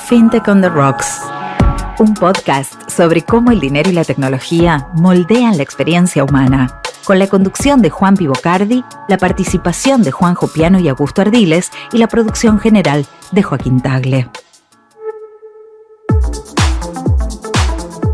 FinTech on the Rocks, un podcast sobre cómo el dinero y la tecnología moldean la experiencia humana, con la conducción de Juan Pivocardi, la participación de Juanjo Piano y Augusto Ardiles y la producción general de Joaquín Tagle.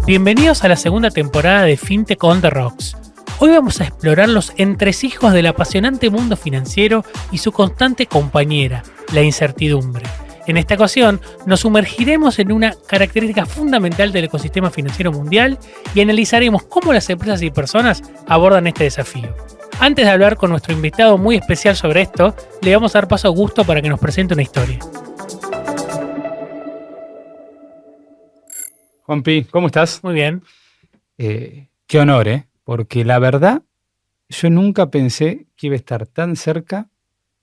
Bienvenidos a la segunda temporada de FinTech on the Rocks. Hoy vamos a explorar los entresijos del apasionante mundo financiero y su constante compañera, la incertidumbre. En esta ocasión, nos sumergiremos en una característica fundamental del ecosistema financiero mundial y analizaremos cómo las empresas y personas abordan este desafío. Antes de hablar con nuestro invitado muy especial sobre esto, le vamos a dar paso a Augusto para que nos presente una historia. Juanpi, ¿cómo estás? Muy bien. Qué honor, porque la verdad, yo nunca pensé que iba a estar tan cerca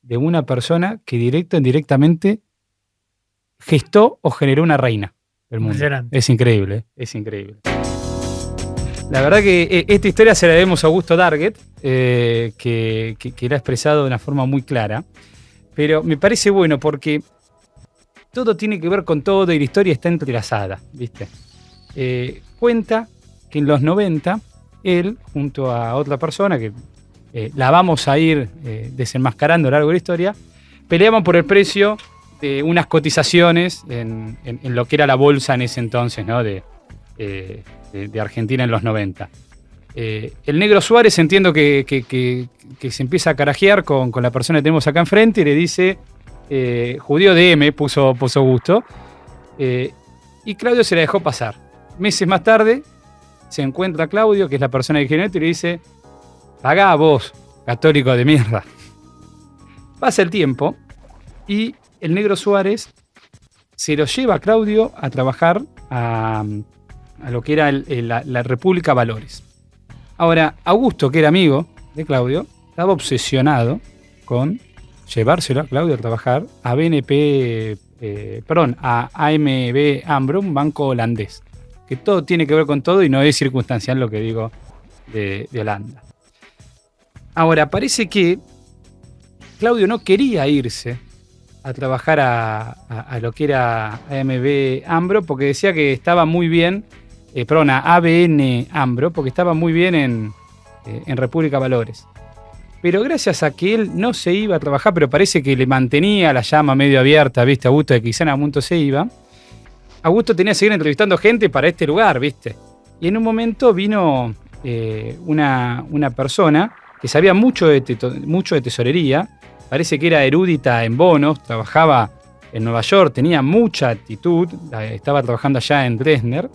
de una persona que directo o indirectamente gestó o generó una reina del mundo. Es increíble, es increíble. La verdad que esta historia se la debemos a Augusto Darget, que la ha expresado de una forma muy clara, pero me parece bueno porque todo tiene que ver con todo y la historia está entrelazada, ¿viste? Cuenta que en los 90, él, junto a otra persona, que la vamos a ir desenmascarando a lo largo de la historia, peleaban por el precio de unas cotizaciones en lo que era la bolsa en ese entonces, ¿no? de Argentina en los 90. El negro Suárez, entiendo que se empieza a carajear con la persona que tenemos acá enfrente y le dice, judío de M, puso Augusto, y Claudio se la dejó pasar. Meses más tarde se encuentra Claudio, que es la persona que generó esto, y le dice, pagá vos, católico de mierda. Pasa el tiempo y el negro Suárez se lo lleva a Claudio a trabajar a lo que era la República Valores. Ahora, Augusto, que era amigo de Claudio, estaba obsesionado con llevárselo a Claudio a trabajar a a AMB AMRO, un banco holandés. Que todo tiene que ver con todo y no es circunstancial lo que digo de Holanda. Ahora, parece que Claudio no quería irse a trabajar a lo que era AMB AMRO porque decía que estaba muy bien, a ABN AMRO, porque estaba muy bien en República Valores. Pero gracias a que él no se iba a trabajar, pero parece que le mantenía la llama medio abierta, ¿viste? Augusto, de que quizá en algún momento se iba. Augusto tenía que seguir entrevistando gente para este lugar, ¿viste? Y en un momento vino una persona que sabía mucho de tesorería, parece que era erudita en bonos, trabajaba en Nueva York, tenía mucha actitud, estaba trabajando allá en Dresdner,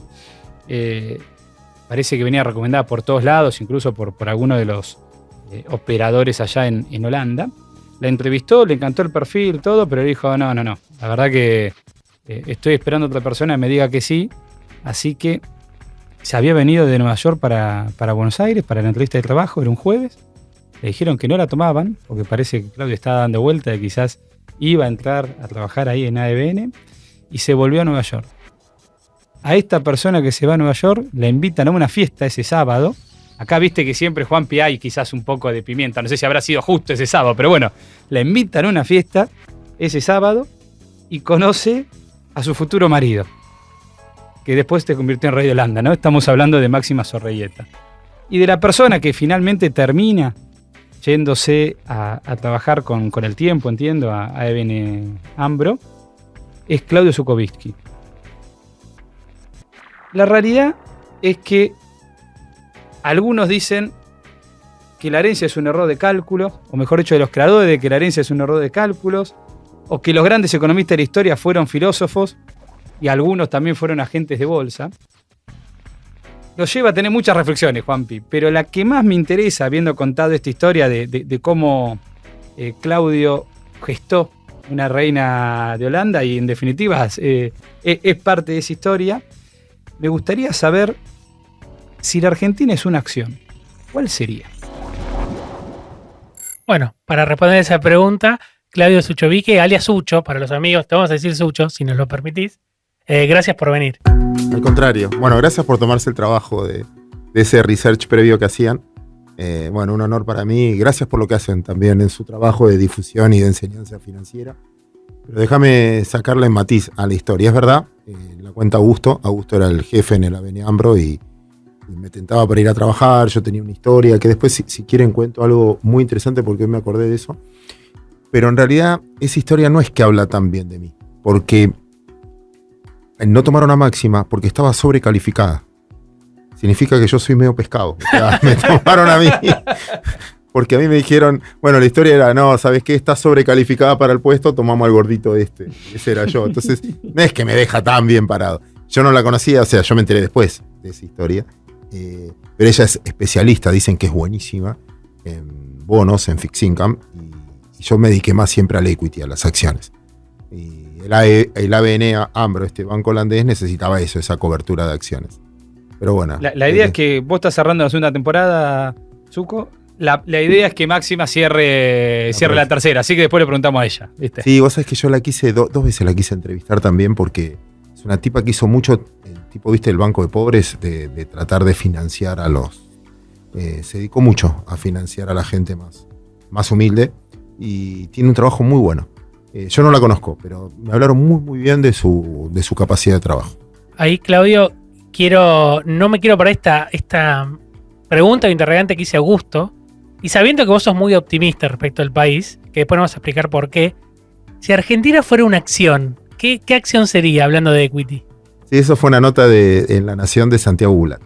parece que venía recomendada por todos lados, incluso por algunos de los operadores allá en Holanda. La entrevistó, le encantó el perfil, todo, pero le dijo, no, la verdad que estoy esperando a otra persona que me diga que sí, así que se había venido de Nueva York para Buenos Aires, para la entrevista de trabajo, era un jueves, le dijeron que no la tomaban, porque parece que Claudio estaba dando vuelta de quizás iba a entrar a trabajar ahí en ABN, y se volvió a Nueva York. A esta persona que se va a Nueva York la invitan a una fiesta ese sábado. Acá viste que siempre Juanpi hay quizás un poco de pimienta, no sé si habrá sido justo ese sábado, pero bueno, la invitan a una fiesta ese sábado y conoce a su futuro marido, que después se convirtió en rey de Holanda, ¿no? Estamos hablando de Máxima Zorreguieta. Y de la persona que finalmente termina yéndose a trabajar con el tiempo, entiendo, a ABN AMRO, es Claudio Sukovitsky. La realidad es que algunos dicen que la herencia es un error de cálculo, o mejor dicho, de los creadores de que la herencia es un error de cálculos, o que los grandes economistas de la historia fueron filósofos y algunos también fueron agentes de bolsa. Nos lleva a tener muchas reflexiones, Juanpi, pero la que más me interesa, habiendo contado esta historia de cómo Claudio gestó una reina de Holanda y en definitiva es parte de esa historia, me gustaría saber si la Argentina es una acción, ¿cuál sería? Bueno, para responder esa pregunta, Claudio Suchovique, alias Sucho, para los amigos, te vamos a decir Sucho, si nos lo permitís. Gracias por venir. Al contrario. Bueno, gracias por tomarse el trabajo de ese research previo que hacían. Un honor para mí. Gracias por lo que hacen también en su trabajo de difusión y de enseñanza financiera. Pero déjame sacarle en matiz a la historia. Es verdad, la cuenta Augusto era el jefe en el Avenida Ambro y me tentaba para ir a trabajar. Yo tenía una historia que después, si quieren, cuento algo muy interesante porque hoy me acordé de eso. Pero en realidad esa historia no es que habla tan bien de mí, porque no tomaron a máxima porque estaba sobrecalificada. Significa que yo soy medio pescado. O sea, me tomaron a mí porque a mí me dijeron, bueno, la historia era, no, ¿sabes qué? Está sobrecalificada para el puesto, tomamos al gordito este. Ese era yo. Entonces, no es que me deja tan bien parado. Yo no la conocía, o sea, yo me enteré después de esa historia. Pero ella es especialista, dicen que es buenísima en bonos, en fixed income, y yo me dediqué más siempre al equity, a las acciones. Y el ABN AMRO, este banco holandés, necesitaba eso, esa cobertura de acciones. Pero bueno. La idea es que vos estás cerrando la segunda temporada, Zucco. La idea es que Máxima cierre la tercera, así que después le preguntamos a ella, ¿viste? Sí, vos sabés que yo la quise, dos veces la quise entrevistar también, porque es una tipa que hizo mucho, tipo, viste, el banco de pobres, de tratar de financiar a los... se dedicó mucho a financiar a la gente más humilde, y tiene un trabajo muy bueno. Yo no la conozco, pero me hablaron muy, muy bien de su capacidad de trabajo. Ahí, Claudio, no me quiero para esta pregunta o interrogante que hice Augusto, y sabiendo que vos sos muy optimista respecto al país, que después nos vamos a explicar por qué, si Argentina fuera una acción, ¿qué acción sería, hablando de equity? Sí, eso fue una nota en La Nación de Santiago Bulat.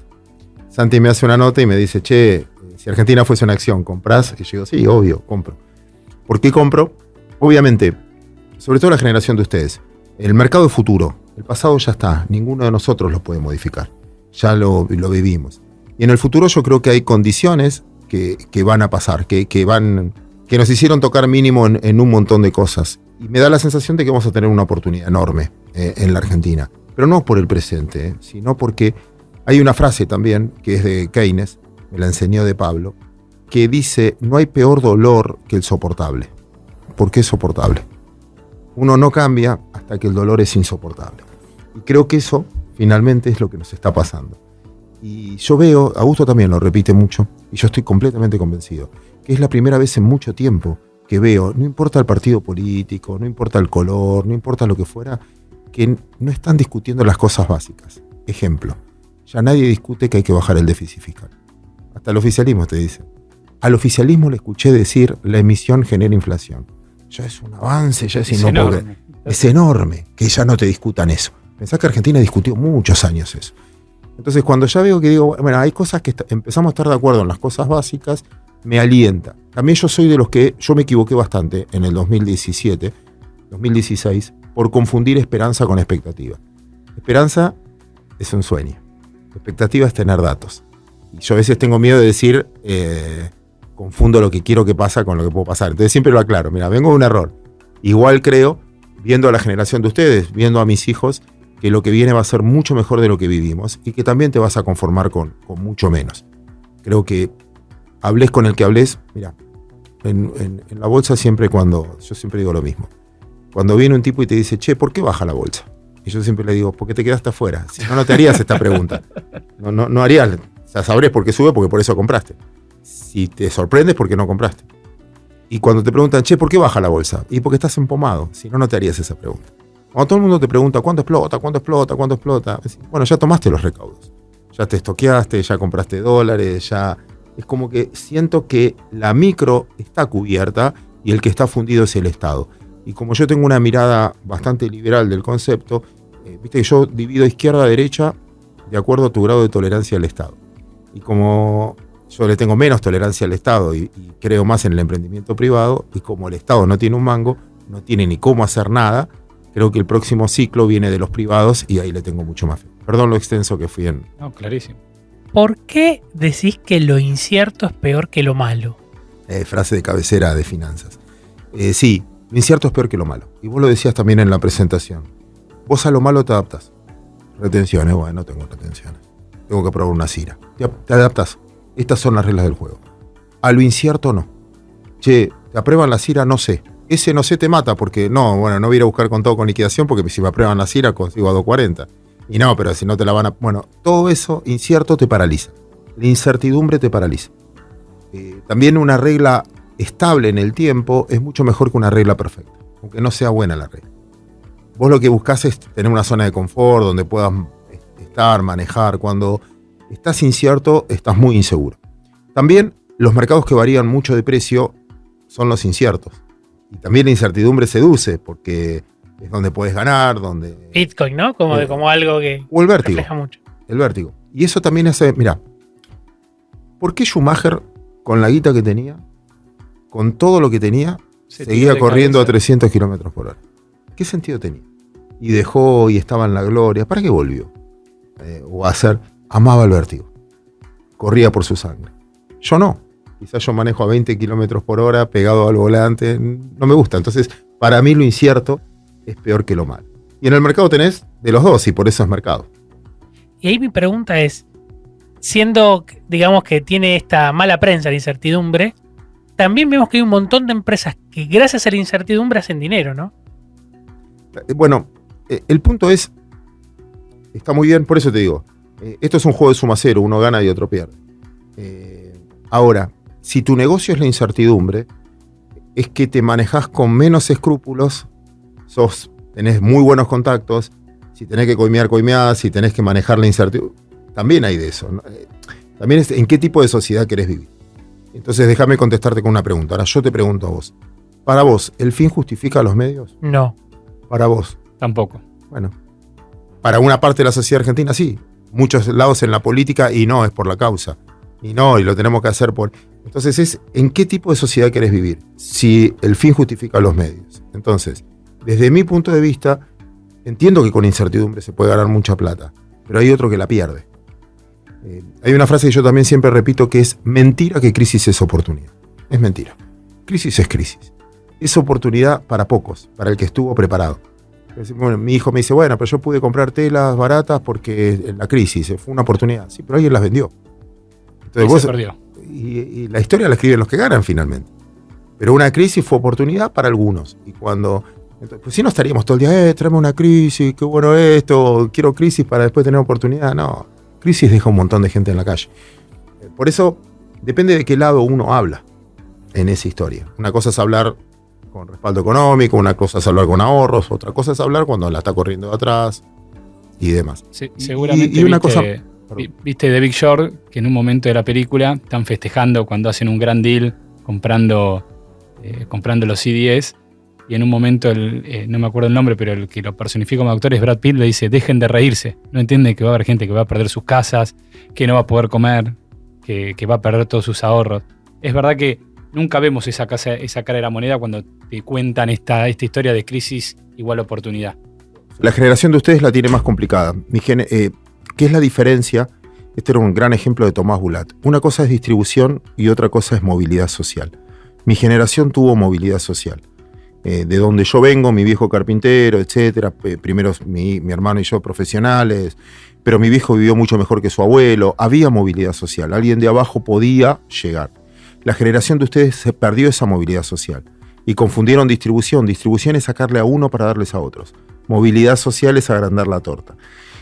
Santi me hace una nota y me dice, che, si Argentina fuese una acción, ¿comprás? Y yo digo, sí, obvio, compro. ¿Por qué compro? Obviamente, sobre todo la generación de ustedes, el mercado es futuro, el pasado ya está, ninguno de nosotros lo puede modificar, ya lo vivimos. Y en el futuro yo creo que hay condiciones que van a pasar, que nos hicieron tocar mínimo en un montón de cosas. Y me da la sensación de que vamos a tener una oportunidad enorme en la Argentina. Pero no por el presente, sino porque hay una frase también, que es de Keynes, me la enseñó de Pablo, que dice, no hay peor dolor que el soportable. ¿Por qué es soportable? Uno no cambia hasta que el dolor es insoportable. Y creo que eso finalmente es lo que nos está pasando. Y yo veo, Augusto también lo repite mucho, y yo estoy completamente convencido, que es la primera vez en mucho tiempo que veo, no importa el partido político, no importa el color, no importa lo que fuera, que no están discutiendo las cosas básicas. Ejemplo, ya nadie discute que hay que bajar el déficit fiscal. Hasta el oficialismo te dice. Al oficialismo le escuché decir, la emisión genera inflación. Ya es un avance, ya es enorme. Es enorme que ya no te discutan eso. Pensás que Argentina discutió muchos años eso. Entonces, cuando ya veo que digo, bueno, hay cosas que empezamos a estar de acuerdo en las cosas básicas, me alienta. También yo soy de los que, yo me equivoqué bastante en el 2017, 2016, por confundir esperanza con expectativa. Esperanza es un sueño. Expectativa es tener datos. Y yo a veces tengo miedo de decir, confundo lo que quiero que pasa con lo que puedo pasar. Entonces siempre lo aclaro. Mira, vengo de un error. Igual creo, viendo a la generación de ustedes, viendo a mis hijos, que lo que viene va a ser mucho mejor de lo que vivimos y que también te vas a conformar con mucho menos. Creo que hables con el que hables, mira, en la bolsa yo siempre digo lo mismo. Cuando viene un tipo y te dice, che, ¿por qué baja la bolsa? Y yo siempre le digo, porque te quedaste afuera. Si no, no te harías esta pregunta. No harías, o sea, sabrés por qué sube, porque por eso compraste. Si te sorprendes, porque no compraste. Y cuando te preguntan, che, ¿por qué baja la bolsa? Y porque estás empomado. Si no, no te harías esa pregunta. Cuando todo el mundo te pregunta, ¿cuánto explota? ¿Cuánto explota? ¿Cuánto explota? Bueno, ya tomaste los recaudos. Ya te estoqueaste, ya compraste dólares, ya... Es como que siento que la micro está cubierta y el que está fundido es el Estado. Y como yo tengo una mirada bastante liberal del concepto, viste que yo divido izquierda a derecha de acuerdo a tu grado de tolerancia al Estado. Y como yo le tengo menos tolerancia al Estado y creo más en el emprendimiento privado, y como el Estado no tiene un mango, no tiene ni cómo hacer nada, creo que el próximo ciclo viene de los privados y ahí le tengo mucho más fe. Perdón lo extenso que fui en... No, clarísimo. ¿Por qué decís que lo incierto es peor que lo malo? Frase de cabecera de finanzas. Sí, lo incierto es peor que lo malo. Y vos lo decías también en la presentación. Vos a lo malo te adaptás. Retenciones, bueno, no tengo retenciones. Tengo que probar una CIRA. Te adaptás. Estas son las reglas del juego. A lo incierto no. Che, ¿te aprueban la CIRA? No sé. Ese no sé te mata porque no voy a ir a buscar contado con liquidación porque si me aprueban la CIRA consigo a 2.40. Y no, pero si no te la van a... Bueno, todo eso incierto te paraliza. La incertidumbre te paraliza. También una regla estable en el tiempo es mucho mejor que una regla perfecta, aunque no sea buena la regla. Vos lo que buscás es tener una zona de confort donde puedas estar, manejar. Cuando estás incierto, estás muy inseguro. También los mercados que varían mucho de precio son los inciertos. Y también la incertidumbre seduce, porque es donde puedes ganar, donde... Bitcoin, ¿no? Como algo que o el vértigo. refleja mucho. El vértigo. Y eso también hace... Mirá, ¿por qué Schumacher, con la guita que tenía, con todo lo que tenía, seguía corriendo a 300 kilómetros por hora? ¿Qué sentido tenía? Y dejó y estaba en la gloria. ¿Para qué volvió? Amaba el vértigo. Corría por su sangre. Yo no. Quizás yo manejo a 20 kilómetros por hora pegado al volante. No me gusta. Entonces, para mí lo incierto es peor que lo malo. Y en el mercado tenés de los dos y por eso es mercado. Y ahí mi pregunta es, siendo, digamos, que tiene esta mala prensa la incertidumbre, también vemos que hay un montón de empresas que gracias a la incertidumbre hacen dinero, ¿no? Bueno, el punto es, está muy bien, por eso te digo, esto es un juego de suma cero, uno gana y otro pierde. Ahora, si tu negocio es la incertidumbre, es que te manejás con menos escrúpulos, tenés muy buenos contactos, si tenés que coimear, si tenés que manejar la incertidumbre, también hay de eso, ¿no? También es en qué tipo de sociedad querés vivir. Entonces déjame contestarte con una pregunta. Ahora yo te pregunto a vos. ¿Para vos el fin justifica los medios? No. ¿Para vos? Tampoco. Bueno, para una parte de la sociedad argentina sí. Muchos lados en la política y no, es por la causa. Y lo tenemos que hacer por... Entonces es ¿en qué tipo de sociedad querés vivir? Si el fin justifica los medios. Entonces, desde mi punto de vista, entiendo que con incertidumbre se puede ganar mucha plata, pero hay otro que la pierde. Hay una frase que yo también siempre repito que es mentira que crisis es oportunidad. Es mentira. Crisis es crisis. Es oportunidad para pocos, para el que estuvo preparado. Bueno, mi hijo me dice, bueno, pero yo pude comprar telas baratas porque en la crisis fue una oportunidad. Sí, pero alguien las vendió. Entonces se perdió. Y la historia la escriben los que ganan finalmente. Pero una crisis fue oportunidad para algunos. Y cuando... Entonces, pues si no estaríamos todo el día, tráeme una crisis, qué bueno esto, quiero crisis para después tener oportunidad. No, crisis deja un montón de gente en la calle. Por eso, depende de qué lado uno habla en esa historia. Una cosa es hablar con respaldo económico, una cosa es hablar con ahorros, otra cosa es hablar cuando la está corriendo de atrás y demás. Sí, seguramente y una viste The Big Short, que en un momento de la película están festejando cuando hacen un gran deal comprando los CDs, y en un momento, no me acuerdo el nombre, pero el que lo personifica como actor es Brad Pitt, le dice, dejen de reírse, no entienden que va a haber gente que va a perder sus casas, que no va a poder comer, que va a perder todos sus ahorros. Es verdad que nunca vemos esa cara de la moneda cuando te cuentan esta historia de crisis igual oportunidad. La generación de ustedes la tiene más complicada. ¿Qué es la diferencia? Este era un gran ejemplo de Tomás Bulat. Una cosa es distribución y otra cosa es movilidad social. Mi generación tuvo movilidad social. De donde yo vengo, mi viejo carpintero, etcétera. Primero mi hermano y yo profesionales, pero mi viejo vivió mucho mejor que su abuelo. Había movilidad social. Alguien de abajo podía llegar. La generación de ustedes se perdió esa movilidad social y confundieron distribución. Distribución es sacarle a uno para darles a otros. Movilidad social es agrandar la torta.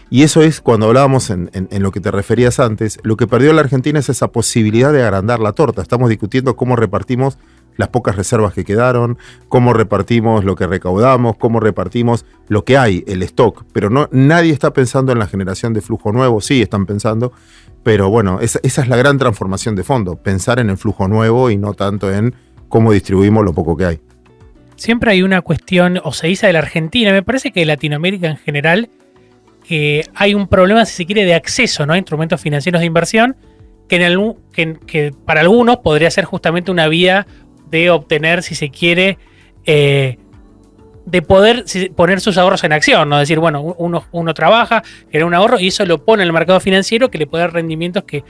Y eso es, cuando hablábamos en lo que te referías antes, lo que perdió la Argentina es esa posibilidad de agrandar la torta. Estamos discutiendo cómo repartimos las pocas reservas que quedaron, cómo repartimos lo que recaudamos, cómo repartimos lo que hay, el stock. Pero nadie está pensando en la generación de flujo nuevo, sí están pensando, pero bueno, esa es la gran transformación de fondo, pensar en el flujo nuevo y no tanto en cómo distribuimos lo poco que hay. Siempre hay una cuestión, o se dice de la Argentina, me parece que de Latinoamérica en general, que hay un problema, si se quiere, de acceso, ¿no?, a instrumentos financieros de inversión, que para algunos podría ser justamente una vía de obtener, si se quiere, de poder poner sus ahorros en acción, ¿no? Es decir, bueno, uno trabaja, genera un ahorro y eso lo pone en el mercado financiero que le puede dar rendimientos que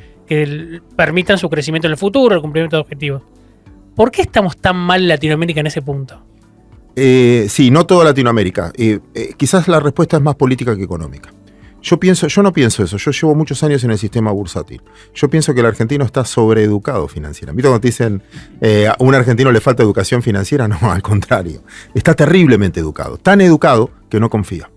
permitan su crecimiento en el futuro, el cumplimiento de objetivos. ¿Por qué estamos tan mal en Latinoamérica en ese punto? Sí, no toda Latinoamérica. Quizás la respuesta es más política que económica. Yo no pienso eso. Yo llevo muchos años en el sistema bursátil. Yo pienso que el argentino está sobreeducado financieramente. Cuando te dicen a un argentino le falta educación financiera, no, al contrario. Está terriblemente educado. Tan educado que no confía.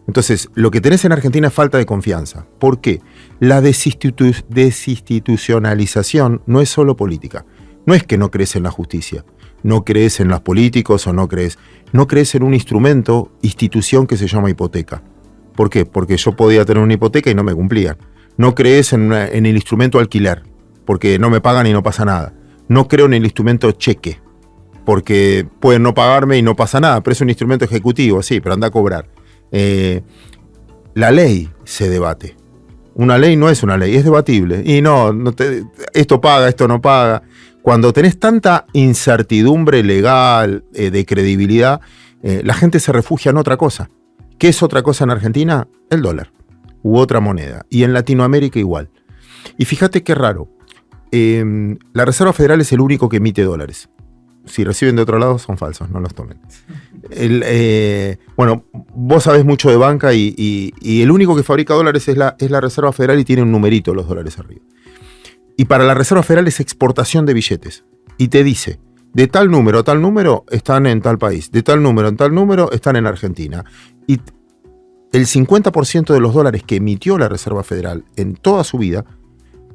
Entonces, lo que tenés en Argentina es falta de confianza. ¿Por qué? La desinstitucionalización no es solo política. No es que no crees en la justicia. no crees en los políticos o no crees en un institución que se llama hipoteca. ¿Por qué? Porque yo podía tener una hipoteca y no me cumplían. No crees en el instrumento alquiler, porque no me pagan y no pasa nada. No creo en el instrumento cheque, porque pueden no pagarme y no pasa nada, pero es un instrumento ejecutivo, sí, pero anda a cobrar. La ley se debate. Una ley no es una ley, es debatible. Y esto paga, esto no paga. Cuando tenés tanta incertidumbre legal, de credibilidad, la gente se refugia en otra cosa. ¿Qué es otra cosa en Argentina? El dólar u otra moneda. Y en Latinoamérica igual. Y fíjate qué raro. La Reserva Federal es el único que emite dólares. Si reciben de otro lado son falsos, no los tomen. Bueno, vos sabés mucho de banca y el único que fabrica dólares es la Reserva Federal y tiene un numerito los dólares arriba. Y para la Reserva Federal es exportación de billetes. Y te dice, de tal número a tal número están en tal país, de tal número en tal número están en Argentina. Y el 50% de los dólares que emitió la Reserva Federal en toda su vida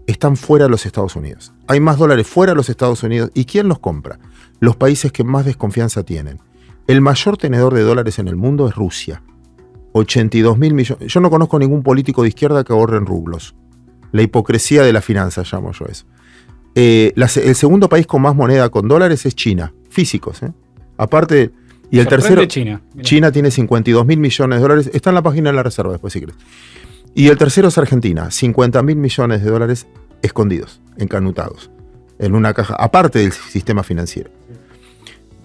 están fuera de los Estados Unidos. Hay más dólares fuera de los Estados Unidos. ¿Y quién los compra? Los países que más desconfianza tienen. El mayor tenedor de dólares en el mundo es Rusia. 82.000 millones. Yo no conozco ningún político de izquierda que ahorre en rublos. La hipocresía de la finanza, llamo yo eso. El segundo país con más moneda con dólares es China. Físicos, ¿eh? Aparte, y el tercero... China. China tiene 52.000 millones de dólares. Está en la página de la Reserva después, si querés. Y el tercero es Argentina. 50.000 millones de dólares escondidos, encanutados, en una caja, aparte del sistema financiero.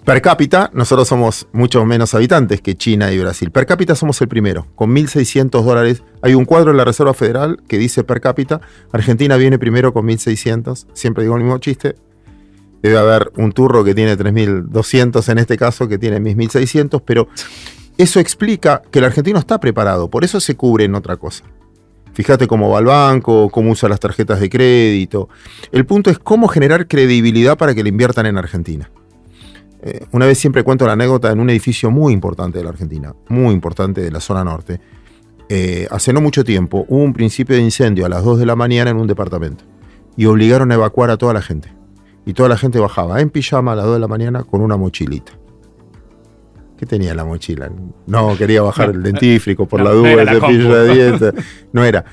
Per cápita, nosotros somos mucho menos habitantes que China y Brasil. Per cápita somos el primero, con 1.600 dólares. Hay un cuadro en la Reserva Federal que dice per cápita. Argentina viene primero con 1.600. Siempre digo el mismo chiste. Debe haber un turro que tiene 3.200 en este caso, que tiene 1.600, pero eso explica que el argentino está preparado. Por eso se cubre en otra cosa. Fíjate cómo va al banco, cómo usa las tarjetas de crédito. El punto es cómo generar credibilidad para que le inviertan en Argentina. Una vez siempre cuento la anécdota en un edificio muy importante de la Argentina, muy importante de la zona norte. Hace no mucho tiempo hubo un principio de incendio a las 2 de la mañana en un departamento y obligaron a evacuar a toda la gente. Y toda la gente bajaba en pijama a las 2 de la mañana con una mochilita. ¿Qué tenía la mochila? No, quería bajar el dentífrico por la duda, el cepillo de dientes. No era.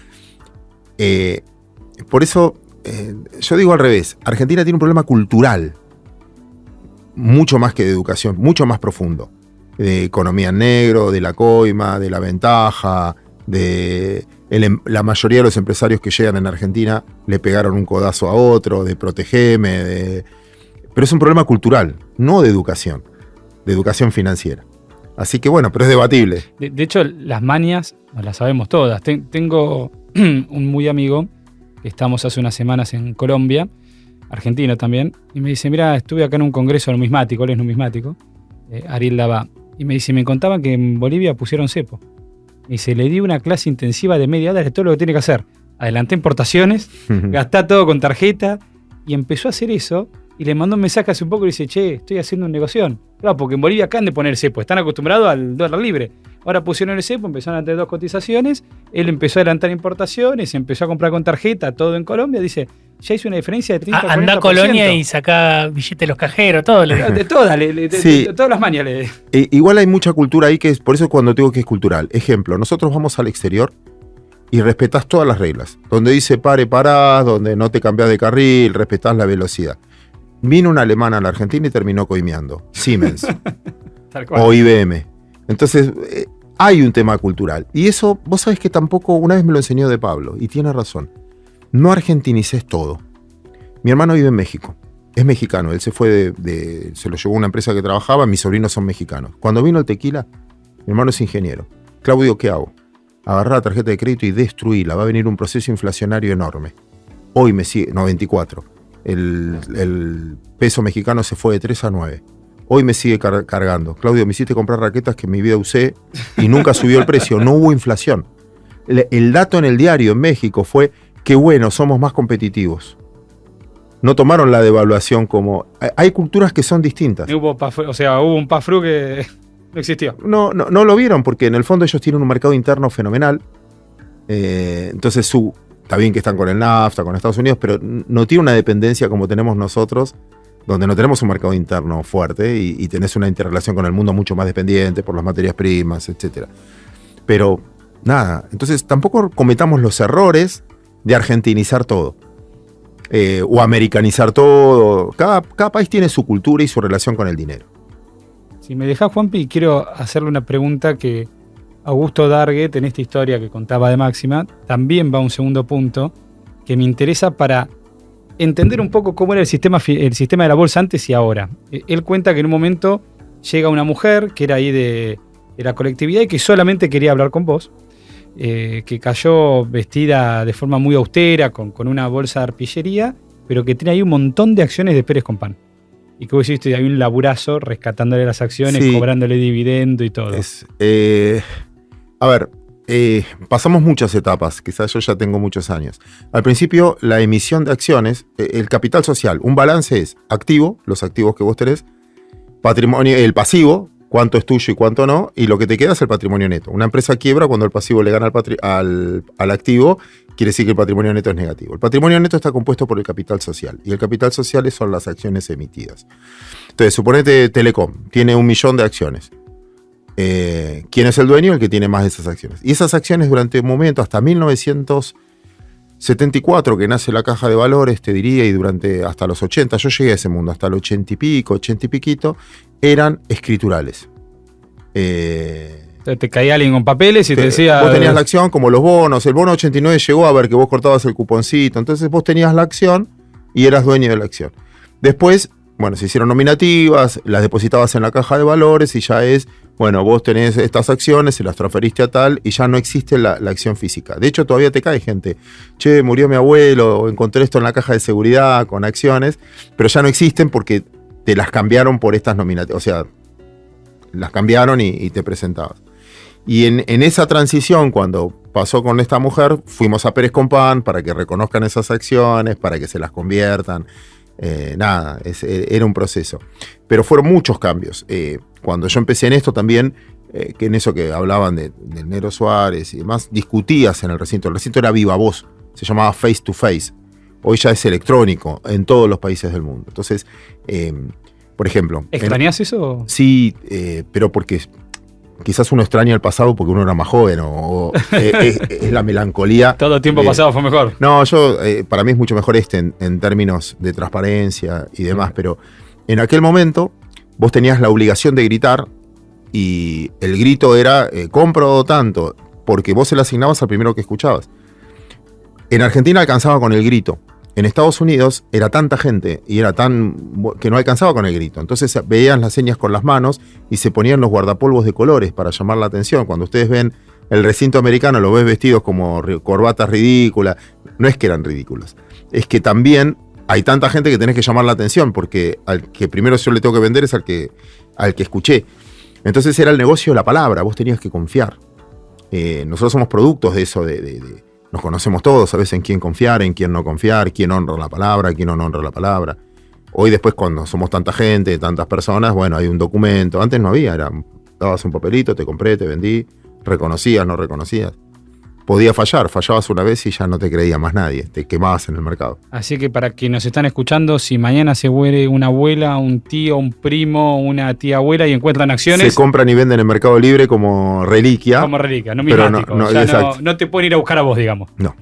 Por eso, yo digo al revés. Argentina tiene un problema cultural. Mucho más que de educación, mucho más profundo. De economía en negro, de la coima, de la ventaja, la mayoría de los empresarios que llegan en Argentina le pegaron un codazo a otro, de protegeme, pero es un problema cultural, no de educación financiera. Así que bueno, pero es debatible. De hecho, las mañas no las sabemos todas. Tengo un muy amigo que estamos hace unas semanas en Colombia, argentino también, y me dice, mira, estuve acá en un congreso numismático, él es numismático, Ariel Dabá, y me dice, me contaban que en Bolivia pusieron cepo. Me dice, le di una clase intensiva de media hora de todo lo que tiene que hacer. Adelanté importaciones, gasté todo con tarjeta, y empezó a hacer eso, y le mandó un mensaje hace un poco y dice, che, estoy haciendo un negocio. Claro, porque en Bolivia acaban de poner cepo, están acostumbrados al dólar libre. Ahora pusieron el cepo, empezaron a tener 2 cotizaciones, él empezó a adelantar importaciones, empezó a comprar con tarjeta, todo en Colombia, dice, ya hizo una diferencia de 30%. Anda a Colonia y saca billetes de los cajeros, todo. De todas, de todas las mañas. Igual hay mucha cultura ahí, que es por eso cuando digo que es cultural. Ejemplo, nosotros vamos al exterior y respetás todas las reglas. Donde dice pare, parás, donde no te cambiás de carril, respetás la velocidad. Vino una alemana a la Argentina y terminó coimeando. Siemens o IBM. Entonces, hay un tema cultural. Y eso, vos sabés que tampoco, una vez me lo enseñó De Pablo, y tiene razón. No argentinices todo. Mi hermano vive en México. Es mexicano. Él se fue se lo llevó a una empresa que trabajaba. Mis sobrinos son mexicanos. Cuando vino el tequila, mi hermano es ingeniero. Claudio, ¿qué hago? Agarrar la tarjeta de crédito y destruirla. Va a venir un proceso inflacionario enorme. Hoy me sigue, 24. El peso mexicano se fue de 3 a 9. Hoy me sigue cargando. Claudio, me hiciste comprar raquetas que en mi vida usé y nunca subió el precio. No hubo inflación. El dato en el diario en México fue que bueno, somos más competitivos. No tomaron la devaluación como... Hay culturas que son distintas. Hubo un PAFRU que no existió. No lo vieron porque en el fondo ellos tienen un mercado interno fenomenal. Entonces está bien que están con el NAFTA, con Estados Unidos, pero no tiene una dependencia como tenemos nosotros donde no tenemos un mercado interno fuerte y tenés una interrelación con el mundo mucho más dependiente por las materias primas, etc. Pero nada, entonces tampoco cometamos los errores de argentinizar todo. O americanizar todo. Cada país tiene su cultura y su relación con el dinero. Si me dejás, Juanpi, quiero hacerle una pregunta que Augusto Darget, en esta historia que contaba de Máxima, también va a un segundo punto que me interesa para entender un poco cómo era el sistema de la bolsa antes y ahora. Él cuenta que en un momento llega una mujer que era ahí de la colectividad y que solamente quería hablar con vos, que cayó vestida de forma muy austera, con una bolsa de arpillería, pero que tiene ahí un montón de acciones de Pérez Compán. Y que vos hiciste ahí un laburazo rescatándole las acciones, Sí. cobrándole dividendo y todo. Pasamos muchas etapas, quizás yo ya tengo muchos años. Al principio, la emisión de acciones, el capital social, un balance es activo, los activos que vos tenés, patrimonio, el pasivo, cuánto es tuyo y cuánto no, y lo que te queda es el patrimonio neto. Una empresa quiebra cuando el pasivo le gana al activo, quiere decir que el patrimonio neto es negativo. El patrimonio neto está compuesto por el capital social, y el capital social son las acciones emitidas. Entonces, suponete Telecom, tiene 1 millón de acciones. ¿Quién es el dueño? El que tiene más de esas acciones. Y esas acciones durante un momento, hasta 1974, que nace la caja de valores, te diría, y hasta los 80, yo llegué a ese mundo, hasta los 80 y pico, 80 y piquito, eran escriturales. Te caía alguien con papeles y te decía... Vos tenías la acción como los bonos, el bono 89 llegó a ver que vos cortabas el cuponcito, entonces vos tenías la acción y eras dueño de la acción. Después, bueno, se hicieron nominativas, las depositabas en la caja de valores y ya es, bueno, vos tenés estas acciones, se las transferiste a tal y ya no existe la acción física. De hecho, todavía te cae gente, che, murió mi abuelo, o encontré esto en la caja de seguridad con acciones, pero ya no existen porque te las cambiaron por estas nominativas, o sea, las cambiaron y te presentabas. Y en esa transición, cuando pasó con esta mujer, fuimos a Pérez Compán para que reconozcan esas acciones, para que se las conviertan. Era un proceso. Pero fueron muchos cambios. Cuando yo empecé en esto también, que en eso que hablaban del Nero Suárez y demás, discutías en el recinto. El recinto era viva voz, se llamaba face to face. Hoy ya es electrónico en todos los países del mundo. Entonces, por ejemplo... ¿Extrañás eso? Sí, pero porque quizás uno extraña el pasado porque uno era más joven es la melancolía. Todo el tiempo pasado fue mejor. No, para mí es mucho mejor en términos de transparencia y demás, pero en aquel momento vos tenías la obligación de gritar y el grito era compro tanto, porque vos se lo asignabas al primero que escuchabas. En Argentina alcanzaba con el grito. En Estados Unidos era tanta gente y era que no alcanzaba con el grito. Entonces veían las señas con las manos y se ponían los guardapolvos de colores para llamar la atención. Cuando ustedes ven el recinto americano, lo ves vestidos como corbatas ridículas. No es que eran ridículas, es que también hay tanta gente que tenés que llamar la atención porque al que primero yo le tengo que vender es al que escuché. Entonces era el negocio de la palabra, vos tenías que confiar. Nosotros somos productos de eso, nos conocemos todos, sabes en quién confiar, en quién no confiar, quién honra la palabra, quién no honra la palabra. Hoy después cuando somos tanta gente, tantas personas, bueno, hay un documento. Antes no había, dabas un papelito, te compré, te vendí, reconocías, no reconocías. Podía fallabas una vez y ya no te creía más nadie, te quemabas en el mercado. Así que para quienes nos están escuchando, si mañana se muere una abuela, un tío, un primo, una tía abuela y encuentran acciones... Se compran y venden en Mercado Libre como reliquia. Como reliquia, no mimático. No te pueden ir a buscar a vos, digamos. No.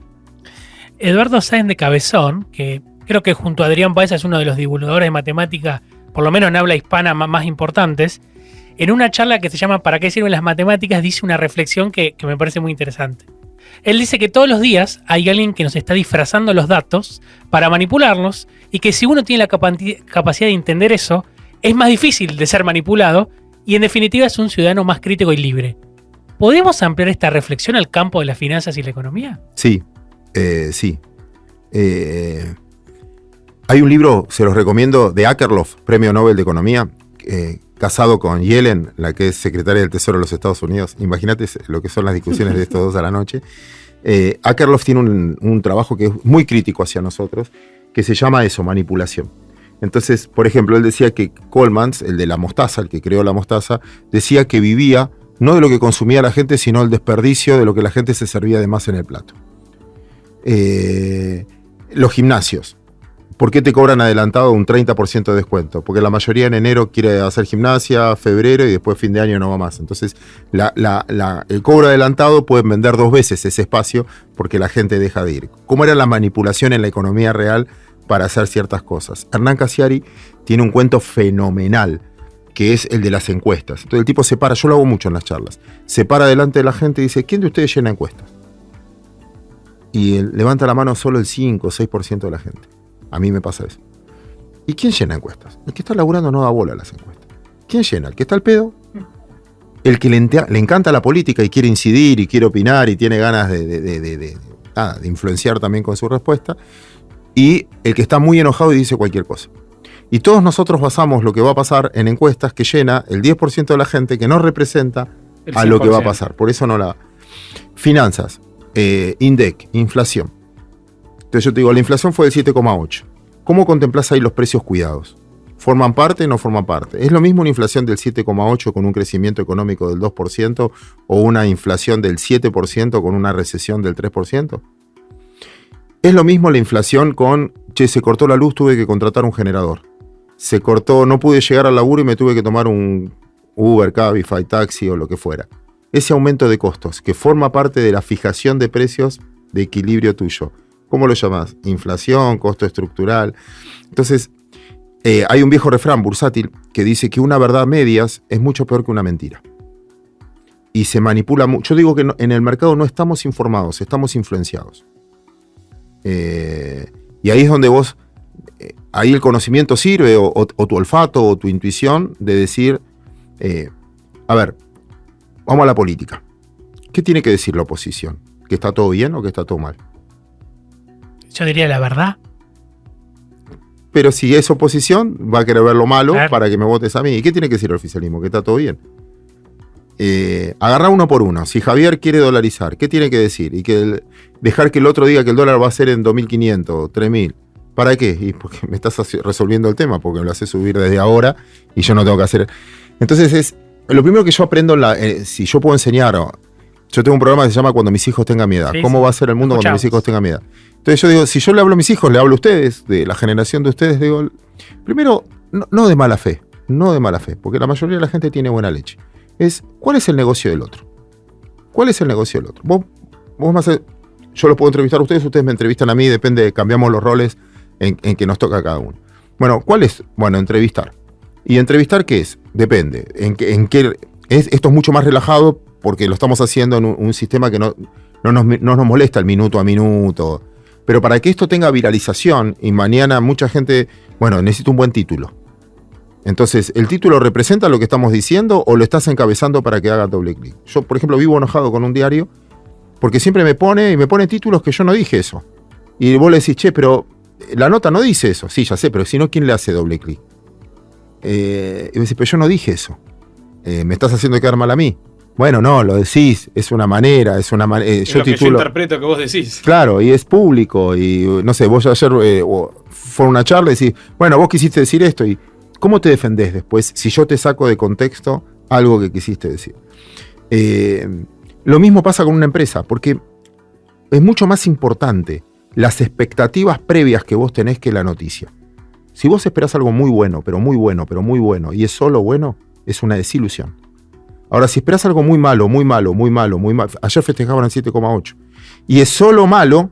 Eduardo Sáenz de Cabezón, que creo que junto a Adrián Paez es uno de los divulgadores de matemática, por lo menos en habla hispana, más importantes, en una charla que se llama ¿Para qué sirven las matemáticas?, dice una reflexión que me parece muy interesante. Él dice que todos los días hay alguien que nos está disfrazando los datos para manipularlos y que si uno tiene la capacidad de entender eso, es más difícil de ser manipulado y en definitiva es un ciudadano más crítico y libre. ¿Podemos ampliar esta reflexión al campo de las finanzas y la economía? Sí, sí. Hay un libro, se los recomiendo, de Akerlof, Premio Nobel de Economía, casado con Yellen, la que es secretaria del Tesoro de los Estados Unidos. Imagínate lo que son las discusiones de estos dos a la noche. Akerlof tiene un trabajo que es muy crítico hacia nosotros, que se llama eso, manipulación. Entonces, por ejemplo, él decía que Coleman, el de la mostaza, el que creó la mostaza, decía que vivía no de lo que consumía la gente, sino el desperdicio de lo que la gente se servía de más en el plato. Los gimnasios. ¿Por qué te cobran adelantado un 30% de descuento? Porque la mayoría en enero quiere hacer gimnasia, febrero y después fin de año no va más. Entonces, el cobro adelantado pueden vender 2 veces ese espacio porque la gente deja de ir. ¿Cómo era la manipulación en la economía real para hacer ciertas cosas? Hernán Cassiari tiene un cuento fenomenal, que es el de las encuestas. Entonces el tipo se para, yo lo hago mucho en las charlas, se para delante de la gente y dice, ¿quién de ustedes llena encuestas? Y él levanta la mano solo el 5 o 6% de la gente. A mí me pasa eso. ¿Y quién llena encuestas? El que está laburando no da bola a las encuestas. ¿Quién llena? ¿El que está al pedo? El que le encanta la política y quiere incidir y quiere opinar y tiene ganas de influenciar también con su respuesta. Y el que está muy enojado y dice cualquier cosa. Y todos nosotros basamos lo que va a pasar en encuestas que llena el 10% de la gente que no representa a lo que va a pasar. Por eso no la... Finanzas, INDEC, inflación. Entonces yo te digo, la inflación fue del 7,8. ¿Cómo contemplás ahí los precios cuidados? ¿Forman parte o no forman parte? ¿Es lo mismo una inflación del 7,8 con un crecimiento económico del 2% o una inflación del 7% con una recesión del 3%? ¿Es lo mismo la inflación con, se cortó la luz, tuve que contratar un generador? Se cortó, no pude llegar al laburo y me tuve que tomar un Uber, Cabify, taxi o lo que fuera. Ese aumento de costos que forma parte de la fijación de precios de equilibrio tuyo. ¿Cómo lo llamás? Inflación, costo estructural. Entonces, hay un viejo refrán bursátil que dice que una verdad a medias es mucho peor que una mentira. Y se manipula mucho. Yo digo que en el mercado no estamos informados, estamos influenciados. Y ahí es donde vos, ahí el conocimiento sirve, o tu olfato, o tu intuición, de decir, a ver, vamos a la política. ¿Qué tiene que decir la oposición? ¿Que está todo bien o que está todo mal? Yo diría la verdad. Pero si es oposición, va a querer ver lo malo para que me votes a mí. ¿Y qué tiene que decir el oficialismo? Que está todo bien. Agarrá uno por uno. Si Javier quiere dolarizar, ¿qué tiene que decir? Y dejar que el otro diga que el dólar va a ser en 2.500, 3.000. ¿Para qué? Y porque me estás resolviendo el tema, porque me lo hace subir desde ahora y yo no tengo que hacer. Entonces lo primero que yo aprendo, si yo puedo enseñar, yo tengo un programa que se llama Cuando mis hijos tengan mi edad. Sí, ¿cómo va a ser el mundo cuando mis hijos tengan mi edad? Entonces yo digo, si yo le hablo a mis hijos, le hablo a ustedes, de la generación de ustedes, digo, primero, no de mala fe, porque la mayoría de la gente tiene buena leche. ¿Cuál es el negocio del otro? ¿Cuál es el negocio del otro? Vos me haces, yo los puedo entrevistar a ustedes me entrevistan a mí, depende, cambiamos los roles en que nos toca a cada uno. Bueno, ¿cuál es? Bueno, entrevistar. ¿Y entrevistar qué es? Depende. Esto es mucho más relajado porque lo estamos haciendo en un sistema que no nos molesta el minuto a minuto. Pero para que esto tenga viralización y mañana mucha gente, necesito un buen título. Entonces, ¿el título representa lo que estamos diciendo o lo estás encabezando para que haga doble clic? Yo, por ejemplo, vivo enojado con un diario porque siempre me pone títulos que yo no dije eso. Y vos le decís, pero la nota no dice eso. Sí, ya sé, pero si no, ¿quién le hace doble clic? Y me dice, pero yo no dije eso. Me estás haciendo quedar mal a mí. Bueno, no, lo decís, es una manera. Yo interpreto que vos decís. Claro, y es público. Y no sé, vos ayer fue una charla y decís, vos quisiste decir esto. ¿Y cómo te defendés después si yo te saco de contexto algo que quisiste decir? Lo mismo pasa con una empresa, porque es mucho más importante las expectativas previas que vos tenés que la noticia. Si vos esperás algo muy bueno, y es solo bueno, es una desilusión. Ahora, si esperás algo muy malo, ayer festejaban el 7,8, y es solo malo,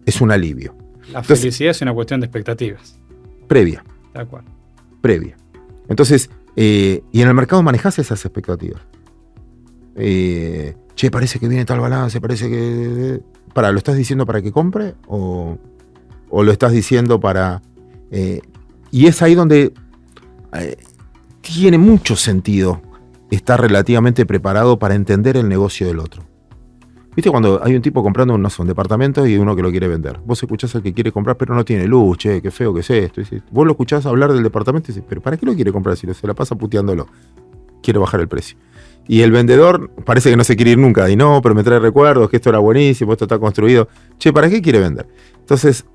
es un alivio. La felicidad es una cuestión de expectativas. Previa. De acuerdo. Previa. Entonces, y en el mercado manejás esas expectativas. Parece que viene tal balance, parece que... ¿Lo estás diciendo para que compre? ¿O lo estás diciendo para...? Y es ahí donde tiene mucho sentido estar relativamente preparado para entender el negocio del otro. ¿Viste cuando hay un tipo comprando un departamento y uno que lo quiere vender? Vos escuchás al que quiere comprar, pero no tiene luz, qué feo que es esto. Vos lo escuchás hablar del departamento y dices, ¿pero para qué lo quiere comprar si se la pasa puteándolo? Quiere bajar el precio. Y el vendedor parece que no se quiere ir nunca. Y no, pero me trae recuerdos, que esto era buenísimo, esto está construido. ¿Para qué quiere vender? Entonces,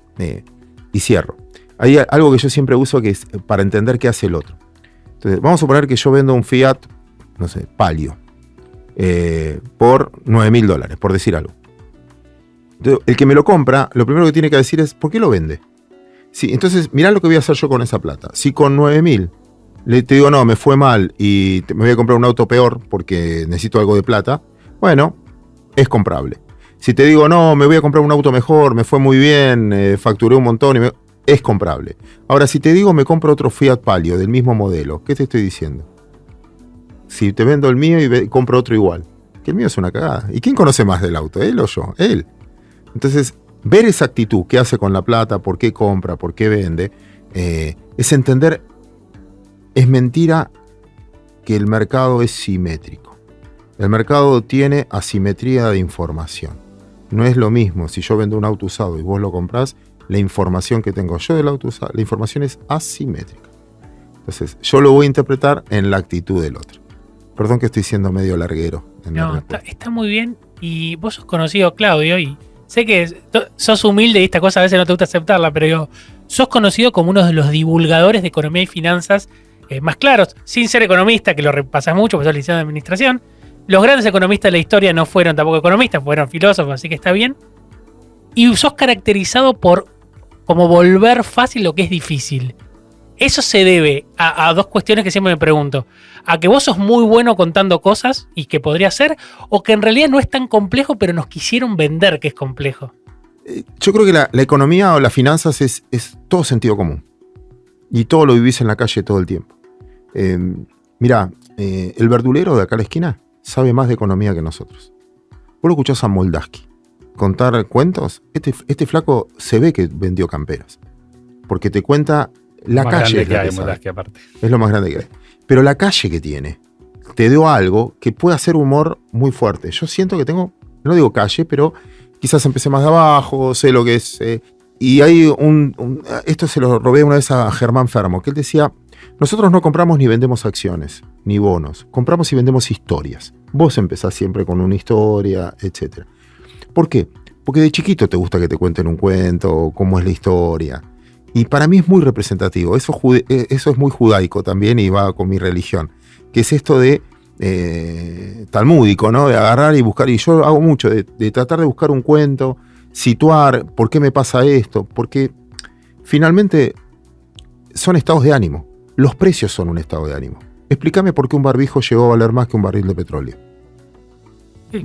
y cierro. Hay algo que yo siempre uso que es para entender qué hace el otro. Entonces, vamos a suponer que yo vendo un Fiat, Palio, por $9.000, por decir algo. Entonces, el que me lo compra, lo primero que tiene que decir es, ¿por qué lo vende? Sí, entonces, mirá lo que voy a hacer yo con esa plata. Si con 9.000 te digo, no, me fue mal y me voy a comprar un auto peor porque necesito algo de plata, bueno, es comprable. Si te digo, no, me voy a comprar un auto mejor, me fue muy bien, facturé un montón, es comprable. Ahora, si te digo, me compro otro Fiat Palio del mismo modelo, ¿qué te estoy diciendo? Si te vendo el mío y compro otro igual, que el mío es una cagada. ¿Y quién conoce más del auto, él o yo? Él. Entonces, ver esa actitud, qué hace con la plata, por qué compra, por qué vende, es entender, es mentira que el mercado es simétrico. El mercado tiene asimetría de información. No es lo mismo si yo vendo un auto usado y vos lo comprás, la información que tengo yo del auto usado, la información es asimétrica. Entonces, yo lo voy a interpretar en la actitud del otro. Perdón que estoy siendo medio larguero. No, está muy bien. Y vos sos conocido, Claudio, y sé que sos humilde y esta cosa a veces no te gusta aceptarla, pero digo, sos conocido como uno de los divulgadores de economía y finanzas más claros, sin ser economista, que lo repasás mucho, porque sos licenciado en administración. Los grandes economistas de la historia no fueron tampoco economistas, fueron filósofos, así que está bien. Y sos caracterizado por como volver fácil lo que es difícil. Eso se debe a dos cuestiones que siempre me pregunto. A que vos sos muy bueno contando cosas y que podría ser, o que en realidad no es tan complejo, pero nos quisieron vender que es complejo. Yo creo que la economía o las finanzas es todo sentido común. Y todo lo vivís en la calle todo el tiempo. Mirá, el verdulero de acá a la esquina sabe más de economía que nosotros. Vos lo escuchás a Moldaski contar cuentos. Este flaco se ve que vendió camperas. Porque te cuenta la calle. Es lo más grande que hay. Pero la calle que tiene te dio algo que puede hacer humor muy fuerte. Yo siento que tengo, no digo calle, pero quizás empecé más de abajo, sé lo que es. Y hay esto se lo robé una vez a Germán Fermo, que él decía, nosotros no compramos ni vendemos acciones, ni bonos. Compramos y vendemos historias. Vos empezás siempre con una historia, etc. ¿Por qué? Porque de chiquito te gusta que te cuenten un cuento, cómo es la historia. Y para mí es muy representativo. Eso es muy judaico también y va con mi religión. Que es esto de talmúdico, ¿no? De agarrar y buscar. Y yo hago mucho de tratar de buscar un cuento, situar por qué me pasa esto. Porque finalmente son estados de ánimo. Los precios son un estado de ánimo. Explícame por qué un barbijo llegó a valer más que un barril de petróleo.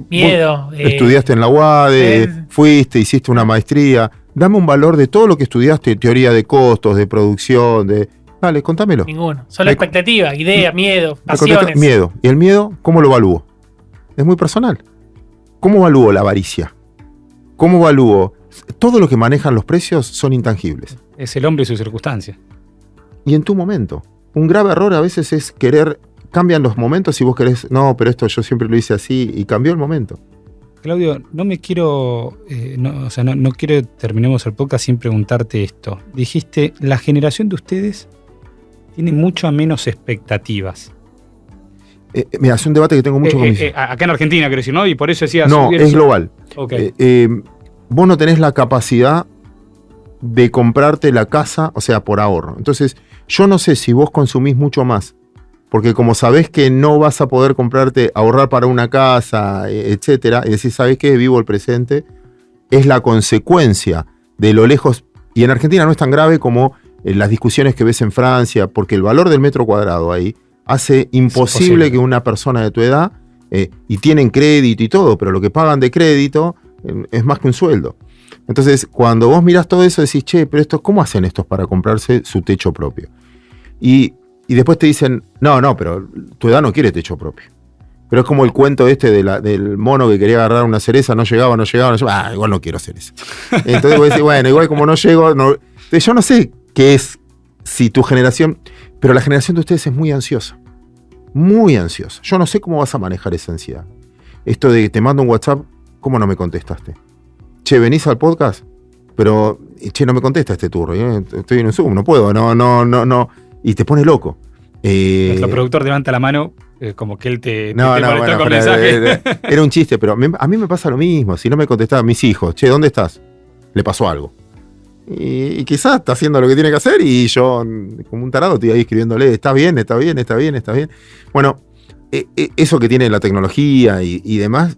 Miedo. Estudiaste en la UADE, fuiste, hiciste una maestría. Dame un valor de todo lo que estudiaste, teoría de costos, de producción, Dale, contámelo. Ninguno. Solo expectativa, idea, miedo, pasiones. Miedo. ¿Y el miedo, cómo lo evalúo? Es muy personal. ¿Cómo evalúo la avaricia? ¿Cómo evalúo? Todo lo que manejan los precios son intangibles. Es el hombre y sus circunstancias. Y en tu momento. Un grave error a veces es querer... Cambian los momentos y vos querés... No, pero esto yo siempre lo hice así y cambió el momento. Claudio, no quiero terminemos el podcast sin preguntarte esto. Dijiste, la generación de ustedes tiene mucho menos expectativas. Mira, es un debate que tengo mucho con mis hijos. Acá en Argentina, quiero decir, ¿no? Y por eso decías... No, es global. Okay. Vos no tenés la capacidad de comprarte la casa, o sea, por ahorro. Entonces, yo no sé si vos consumís mucho más, porque como sabés que no vas a poder comprarte, ahorrar para una casa, etcétera, y decís, ¿sabés qué? Vivo el presente, es la consecuencia de lo lejos, y en Argentina no es tan grave como las discusiones que ves en Francia, porque el valor del metro cuadrado ahí hace imposible que una persona de tu edad, y tienen crédito y todo, pero lo que pagan de crédito es más que un sueldo. Entonces, cuando vos mirás todo eso, decís, che, pero ¿cómo hacen estos para comprarse su techo propio? Y después te dicen, no, pero tu edad no quiere techo propio. Pero es como el cuento este del mono que quería agarrar una cereza, no llegaba, igual no quiero cereza. Entonces vos decís, bueno, igual como no llego, no. Entonces, yo no sé qué es, si tu generación, pero la generación de ustedes es muy ansiosa. Muy ansiosa. Yo no sé cómo vas a manejar esa ansiedad. Esto de que te mando un WhatsApp, ¿cómo no me contestaste? Che, ¿venís al podcast? Pero, che, no me contesta este turro. Estoy en un Zoom, no puedo, no. Y te pone loco. Nuestro productor levanta la mano como que él te molestó con mensaje. Era un chiste, pero a mí me pasa lo mismo. Si no me contestaban mis hijos, che, ¿dónde estás? Le pasó algo. Y quizás está haciendo lo que tiene que hacer y yo, como un tarado, estoy ahí escribiéndole, está bien. Bueno, eso que tiene la tecnología y demás,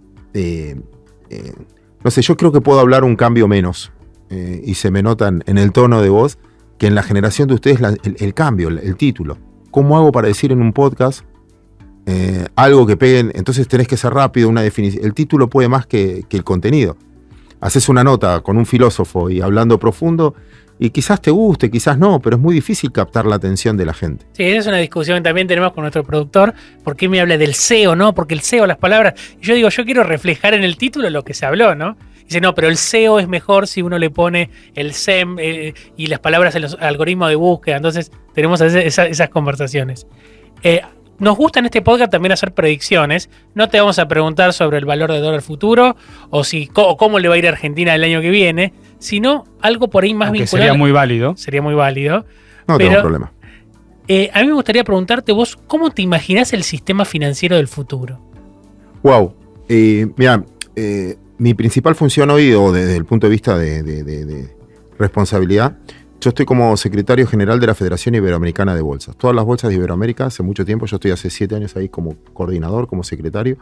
no sé, yo creo que puedo hablar un cambio menos. Y se me nota en el tono de voz que en la generación de ustedes el cambio, el título. ¿Cómo hago para decir en un podcast algo que peguen? Entonces tenés que ser rápido, una definición. El título puede más que el contenido. Haces una nota con un filósofo y hablando profundo, y quizás te guste, quizás no, pero es muy difícil captar la atención de la gente. Sí, esa es una discusión que también tenemos con nuestro productor. ¿Por qué me habla del SEO, no? Porque el SEO, las palabras... Y yo digo, yo quiero reflejar en el título lo que se habló, ¿no? Dice, no, pero el SEO es mejor si uno le pone el SEM y las palabras en los algoritmos de búsqueda. Entonces tenemos esas conversaciones. Nos gusta en este podcast también hacer predicciones. No te vamos a preguntar sobre el valor del dólar futuro o cómo le va a ir a Argentina el año que viene, sino algo por ahí más Aunque vinculado. sería muy válido. Sería muy válido. No tengo problema. A mí me gustaría preguntarte vos, ¿cómo te imaginás el sistema financiero del futuro? Wow. Mira, mi principal función hoy, o desde el punto de vista de responsabilidad, yo estoy como secretario general de la Federación Iberoamericana de Bolsas. Todas las bolsas de Iberoamérica, hace mucho tiempo, yo estoy hace 7 años ahí como coordinador, como secretario.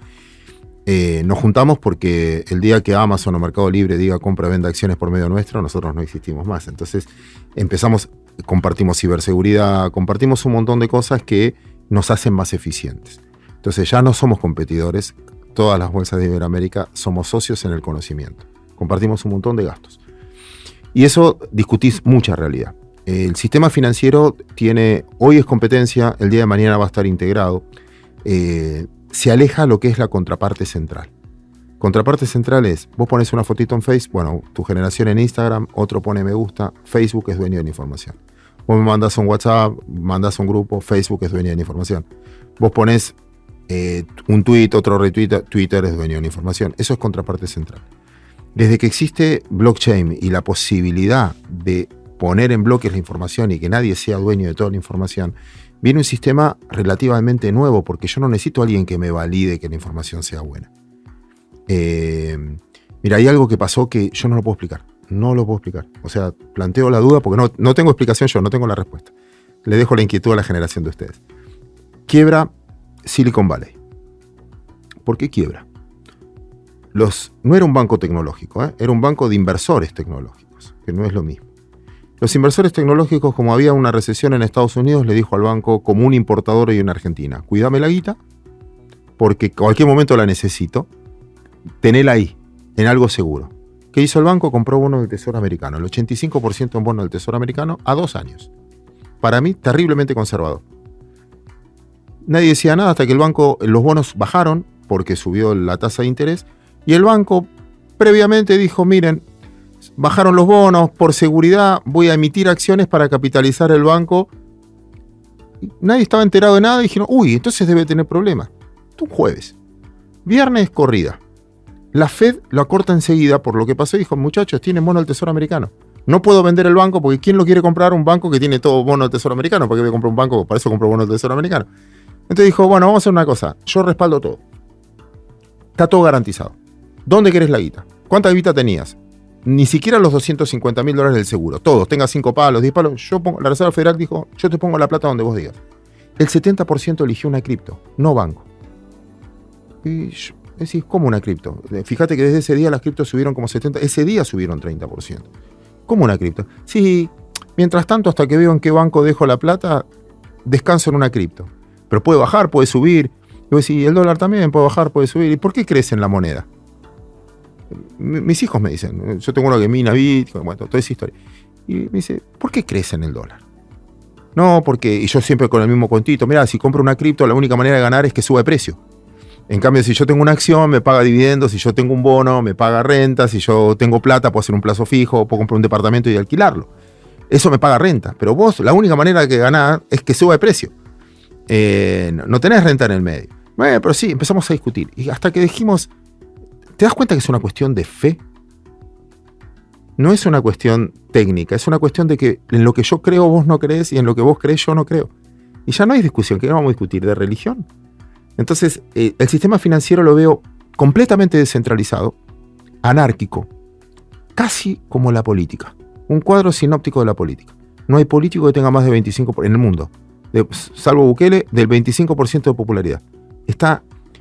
Nos juntamos porque el día que Amazon o Mercado Libre diga compra, venda acciones por medio nuestro, nosotros no existimos más. Entonces compartimos ciberseguridad, compartimos un montón de cosas que nos hacen más eficientes. Entonces ya no somos competidores, todas las bolsas de Iberoamérica somos socios en el conocimiento. Compartimos un montón de gastos. Y eso discutís mucha realidad. El sistema financiero hoy es competencia, el día de mañana va a estar integrado. Se aleja lo que es la contraparte central. Contraparte central es, vos pones una fotito en Facebook, bueno, tu generación en Instagram, otro pone me gusta, Facebook es dueño de la información. Vos me mandás un WhatsApp, mandás un grupo, Facebook es dueño de la información. Vos pones un tweet, otro retweet, Twitter es dueño de la información. Eso es contraparte central. Desde que existe blockchain y la posibilidad de poner en bloques la información y que nadie sea dueño de toda la información, viene un sistema relativamente nuevo, porque yo no necesito a alguien que me valide que la información sea buena. Mira, hay algo que pasó que yo no lo puedo explicar. No lo puedo explicar. O sea, planteo la duda porque no tengo explicación yo, no tengo la respuesta. Le dejo la inquietud a la generación de ustedes. Quiebra Silicon Valley. ¿Por qué quiebra? No era un banco tecnológico, era un banco de inversores tecnológicos, que no es lo mismo. Los inversores tecnológicos, como había una recesión en Estados Unidos, le dijo al banco, como un importador y en Argentina, cuídame la guita, porque en cualquier momento la necesito, tenela ahí, en algo seguro. ¿Qué hizo el banco? Compró bonos del Tesoro Americano, el 85% en bonos del Tesoro Americano a 2 años. Para mí, terriblemente conservador. Nadie decía nada hasta que los bonos bajaron, porque subió la tasa de interés, y el banco previamente dijo, miren, bajaron los bonos, por seguridad voy a emitir acciones para capitalizar el banco. Nadie estaba enterado de nada y dijeron, uy, entonces debe tener problemas. Un jueves. Viernes, corrida. La Fed lo acorta enseguida por lo que pasó y dijo, muchachos, tienen bono del Tesoro Americano. No puedo vender el banco porque ¿quién lo quiere comprar? Un banco que tiene todo bono del Tesoro Americano. ¿Por qué voy a comprar un banco? Para eso compro bono del Tesoro Americano. Entonces dijo, bueno, vamos a hacer una cosa. Yo respaldo todo. Está todo garantizado. ¿Dónde querés la guita? ¿Cuánta guita tenías? Ni siquiera los $250.000 del seguro. Todos, tenga 5 palos, 10 palos. La Reserva Federal dijo, yo te pongo la plata donde vos digas. El 70% eligió una cripto, no banco. Y decís, ¿cómo una cripto? Fíjate que desde ese día las criptos subieron como 70%. Ese día subieron 30%. ¿Cómo una cripto? Sí, mientras tanto, hasta que veo en qué banco dejo la plata, descanso en una cripto. Pero puede bajar, puede subir. Y vos decís, el dólar también puede bajar, puede subir. ¿Y por qué crece en la moneda? Mis hijos me dicen, yo tengo uno que mina Bitcoin, bueno, toda esa historia. Y me dice, ¿por qué crece en el dólar? No, porque, y yo siempre con el mismo cuentito, mira, si compro una cripto, la única manera de ganar es que suba de precio. En cambio, si yo tengo una acción, me paga dividendos, si yo tengo un bono, me paga renta, si yo tengo plata, puedo hacer un plazo fijo, puedo comprar un departamento y alquilarlo. Eso me paga renta, pero vos, la única manera de ganar es que suba de precio. No tenés renta en el medio. Bueno, pero sí, empezamos a discutir. Y hasta que dijimos, ¿te das cuenta que es una cuestión de fe? No es una cuestión técnica, es una cuestión de que en lo que yo creo vos no crees y en lo que vos crees yo no creo. Y ya no hay discusión, ¿qué vamos a discutir? ¿De religión? Entonces, el sistema financiero lo veo completamente descentralizado, anárquico, casi como la política. Un cuadro sinóptico de la política. No hay político que tenga más de 25% en el mundo, salvo Bukele, del 25% de popularidad.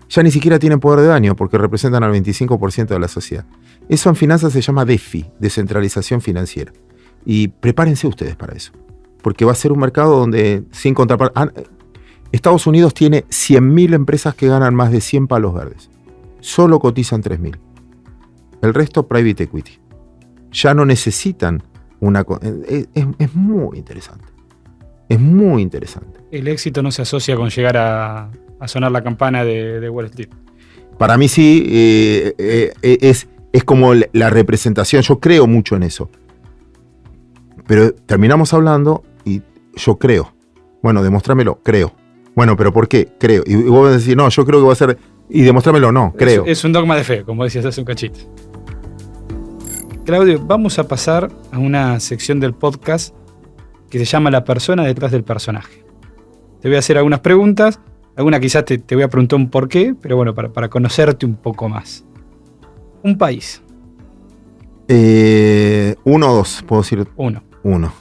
Ya ni siquiera tienen poder de daño porque representan al 25% de la sociedad. Eso en finanzas se llama DeFi, descentralización financiera. Y prepárense ustedes para eso. porque va a ser un mercado donde, sin contraparte, Estados Unidos tiene 100.000 empresas que ganan más de 100 palos verdes. Solo cotizan 3.000. El resto, private equity. Ya no necesitan una... Es muy interesante. Es muy interesante. El éxito no se asocia con llegar a sonar la campana de Wall Street. Para mí sí, es como la representación. Yo creo mucho en eso. Pero terminamos hablando y yo creo. Bueno, demostrámelo, creo. Bueno, pero ¿por qué? Creo. Y vos vas a decir, no, yo creo que va a ser... Y demostrámelo, no, creo. Es un dogma de fe, como decías hace un cachito. Claudio, vamos a pasar a una sección del podcast que se llama La persona detrás del personaje. Te voy a hacer algunas preguntas. Alguna quizás te voy a preguntar un por qué, pero bueno, para conocerte un poco más. Un país. 1 o 2, puedo decir. 1. 1.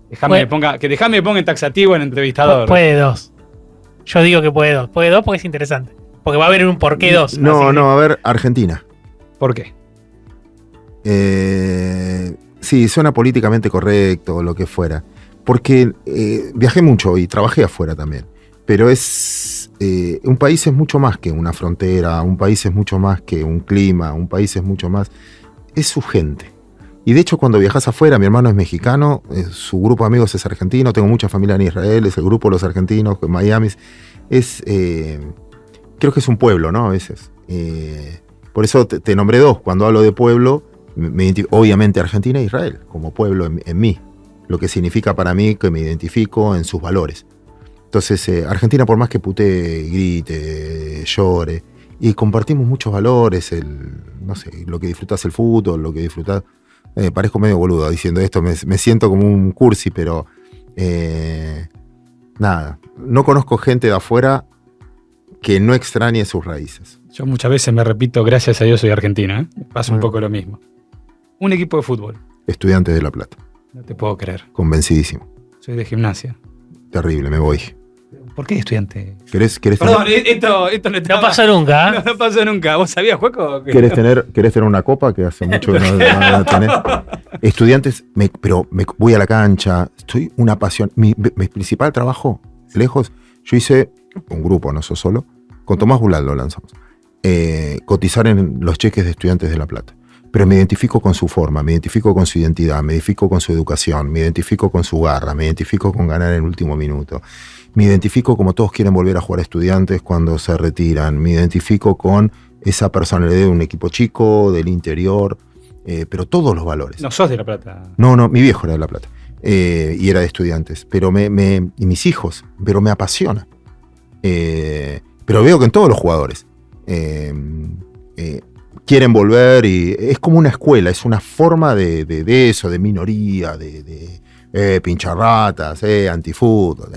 Déjame me ponga en taxativo en entrevistador. Puede 2. Yo digo que puede 2. Puede 2 porque es interesante. Porque va a haber un por qué 2. No, a ver, Argentina. ¿Por qué? Sí, suena políticamente correcto o lo que fuera. Porque viajé mucho y trabajé afuera también. Pero un país es mucho más que una frontera, un país es mucho más que un clima, un país es mucho más... Es su gente. Y de hecho cuando viajas afuera, mi hermano es mexicano, su grupo de amigos es argentino, tengo mucha familia en Israel, es el grupo de los argentinos, en Miami. Creo que es un pueblo, ¿no? A veces. Por eso te nombré 2. Cuando hablo de pueblo, obviamente Argentina e Israel, como pueblo en mí. Lo que significa para mí que me identifico en sus valores. Entonces, Argentina, por más que putee, grite, llore, y compartimos muchos valores, no sé, lo que disfrutas el fútbol, lo que disfrutas... parezco medio boludo diciendo esto, me siento como un cursi, pero nada, no conozco gente de afuera que no extrañe sus raíces. Yo muchas veces me repito, gracias a Dios soy argentino, ¿eh? Pasa un poco lo mismo. Un equipo de fútbol. Estudiantes de La Plata. No te puedo creer. Convencidísimo. Soy de gimnasia. Terrible, me voy. ¿Por qué estudiante? ¿Querés Perdón, esto no pasó nunca. No pasó nunca. ¿Vos sabías, Juaco? ¿Querés tener una copa que hace mucho que no la tenés? Estudiantes, pero me voy a la cancha, estoy una pasión. Mi principal trabajo, lejos, yo hice un grupo, no soy solo, con Tomás Bulal lo lanzamos. Cotizar en los cheques de Estudiantes de La Plata. Pero me identifico con su forma, me identifico con su identidad, me identifico con su educación, me identifico con su garra, me identifico con ganar en el último minuto. Me identifico como todos quieren volver a jugar a Estudiantes cuando se retiran. Me identifico con esa personalidad de un equipo chico, del interior, pero todos los valores. No sos de La Plata. No, mi viejo era de La Plata y era de Estudiantes. Pero y mis hijos, pero me apasiona. Pero veo que en todos los jugadores quieren volver y es como una escuela, es una forma de eso, de minoría, de pincharratas, antifútbol.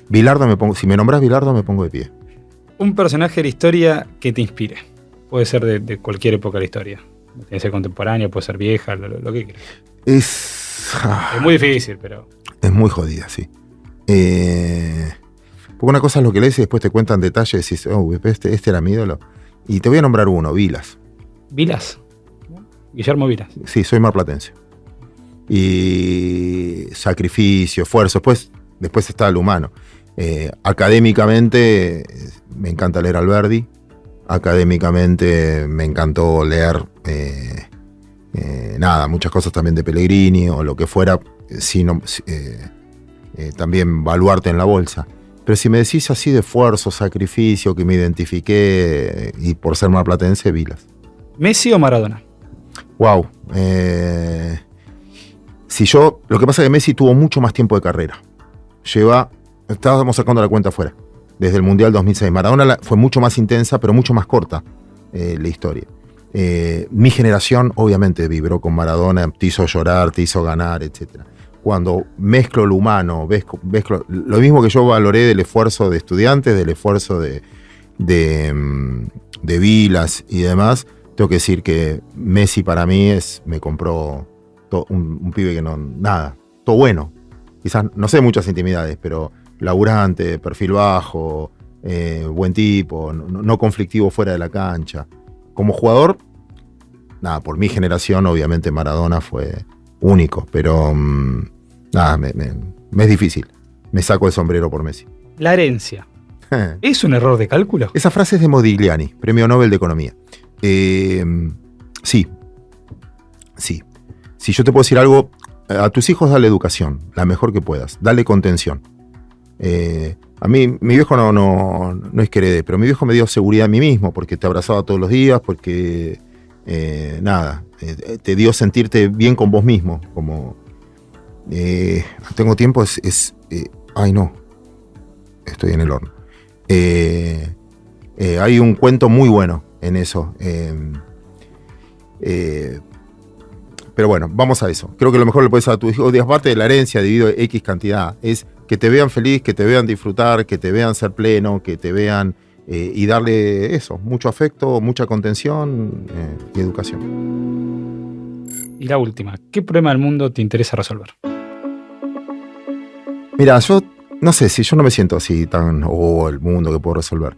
Bilardo si me nombras Bilardo me pongo de pie. Un personaje de la historia que te inspire. Puede ser de cualquier época de la historia. Tiene que ser contemporánea, puede ser vieja, lo que quieras. Es muy difícil, pero... Es muy jodida, sí. Porque una cosa es lo que lees y después te cuentan detalles y dices, este era mi ídolo. Y te voy a nombrar uno, Vilas. ¿Vilas? Guillermo Vilas. Sí, soy marplatense. Y sacrificio, esfuerzo, después está el humano. Académicamente me encanta leer Alberdi. Académicamente me encantó leer muchas cosas también de Pellegrini o lo que fuera, también Baluarte en la bolsa. Pero si me decís así de esfuerzo, sacrificio, que me identifiqué y por ser marplatense, Vilas. ¿Messi o Maradona? Wow. Lo que pasa es que Messi tuvo mucho más tiempo de carrera. Estábamos sacando la cuenta afuera, desde el Mundial 2006. Maradona fue mucho más intensa, pero mucho más corta la historia. Mi generación obviamente vibró con Maradona, te hizo llorar, te hizo ganar, etc. Cuando mezclo lo humano, mezclo lo mismo que yo valoré del esfuerzo de Estudiantes, del esfuerzo de Vilas y demás, tengo que decir que Messi para mí me compró un pibe que todo bueno. Quizás no sé muchas intimidades, pero laburante, perfil bajo, buen tipo, no conflictivo fuera de la cancha. Como jugador, por mi generación obviamente Maradona fue único, pero Nada, me es difícil. Me saco el sombrero por Messi. La herencia. ¿Es un error de cálculo? Esa frase es de Modigliani, premio Nobel de Economía. Sí. Si yo te puedo decir algo, a tus hijos dale educación, la mejor que puedas. Dale contención. A mí, mi viejo no es que heredé, pero mi viejo me dio seguridad a mí mismo, porque te abrazaba todos los días, porque te dio sentirte bien con vos mismo. Como tengo tiempo, ay no, estoy en el horno. Hay un cuento muy bueno en eso. Pero bueno, vamos a eso. Creo que lo mejor le puedes dar a tu hijo, aparte de la herencia debido a X cantidad, es que te vean feliz, que te vean disfrutar, que te vean ser pleno, que te vean y darle eso, mucho afecto, mucha contención y educación. Y la última, ¿qué problema del mundo te interesa resolver? Mira, yo no sé si yo no me siento así tan, el mundo que puedo resolver.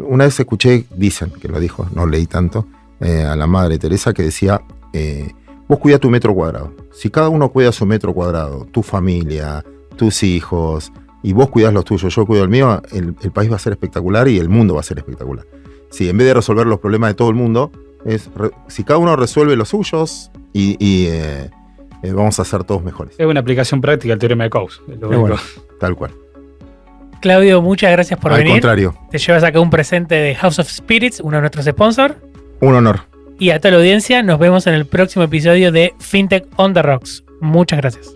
Una vez escuché, dicen que lo dijo, no leí tanto, a la Madre Teresa que decía, vos cuida tu metro cuadrado. Si cada uno cuida su metro cuadrado, tu familia, tus hijos, y vos cuidás los tuyos, yo cuido el mío, el país va a ser espectacular y el mundo va a ser espectacular. Si en vez de resolver los problemas de todo el mundo, si cada uno resuelve los suyos y vamos a ser todos mejores. Es una aplicación práctica del teorema de Coase. Bueno, tal cual. Claudio, muchas gracias por venir. Al contrario. Te llevas acá un presente de House of Spirits, uno de nuestros sponsors. Un honor. Y a toda la audiencia, nos vemos en el próximo episodio de FinTech on the Rocks. Muchas gracias.